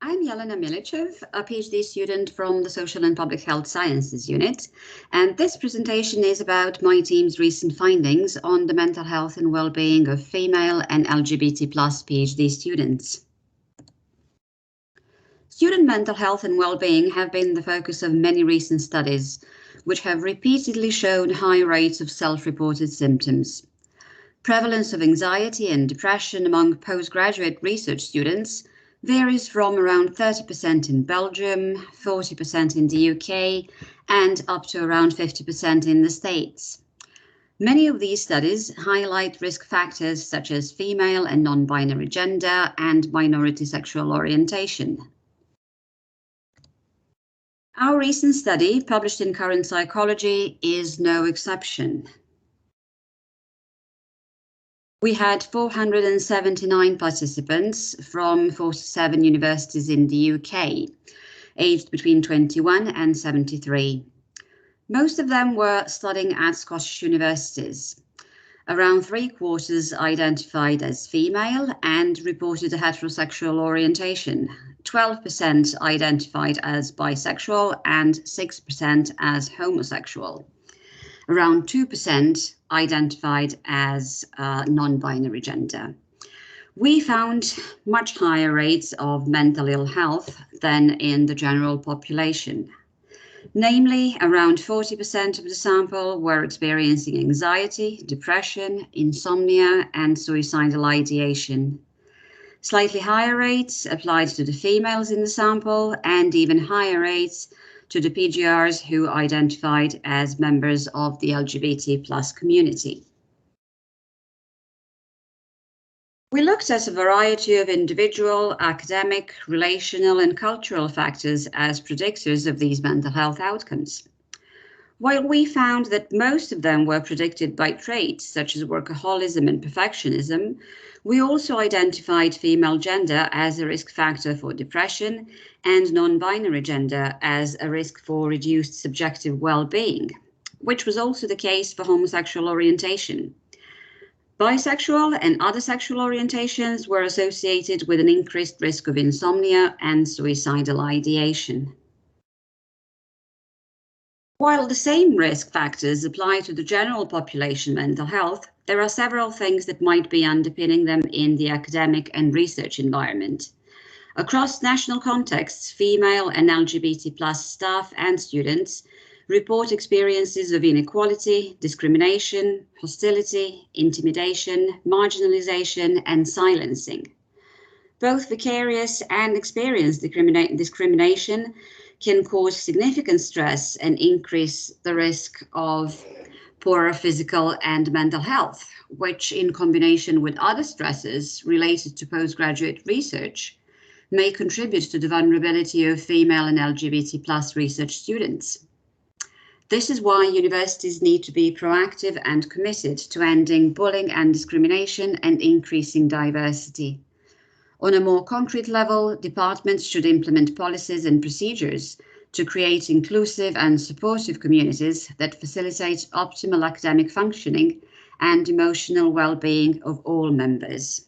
I'm Jelena Milichev, a PhD student from the Social and Public Health Sciences unit, and this presentation is about my team's recent findings on the mental health and well-being of female and LGBT+ PhD students. Student mental health and well-being have been the focus of many recent studies, which have repeatedly shown high rates of self-reported symptoms. Prevalence of anxiety and depression among postgraduate research students varies from around 30% in Belgium, 40% in the UK, and up to around 50% in the States. Many of these studies highlight risk factors such as female and non-binary gender and minority sexual orientation. Our recent study, published in Current Psychology, is no exception. We had 479 participants from 47 universities in the UK, aged between 21 and 73. Most of them were studying at Scottish universities. Around 3/4 identified as female and reported a heterosexual orientation. 12% identified as bisexual and 6% as homosexual. Around 2% identified as non-binary gender. We found much higher rates of mental ill health than in the general population. Namely, around 40% of the sample were experiencing anxiety, depression, insomnia, and suicidal ideation. Slightly higher rates applied to the females in the sample, and even higher rates to the PGRs who identified as members of the LGBT+ community. We looked at a variety of individual, academic, relational, and cultural factors as predictors of these mental health outcomes. While we found that most of them were predicted by traits such as workaholism and perfectionism, we also identified female gender as a risk factor for depression and non-binary gender as a risk for reduced subjective well-being, which was also the case for homosexual orientation. Bisexual and other sexual orientations were associated with an increased risk of insomnia and suicidal ideation. While the same risk factors apply to the general population mental health, there are several things that might be underpinning them in the academic and research environment. Across national contexts, female and LGBT+ staff and students report experiences of inequality, discrimination, hostility, intimidation, marginalization, and silencing. Both vicarious and experienced discrimination can cause significant stress and increase the risk of poorer physical and mental health, which in combination with other stresses related to postgraduate research may contribute to the vulnerability of female and LGBT+ research students. This is why universities need to be proactive and committed to ending bullying and discrimination and increasing diversity. On a more concrete level, departments should implement policies and procedures to create inclusive and supportive communities that facilitate optimal academic functioning and emotional well-being of all members.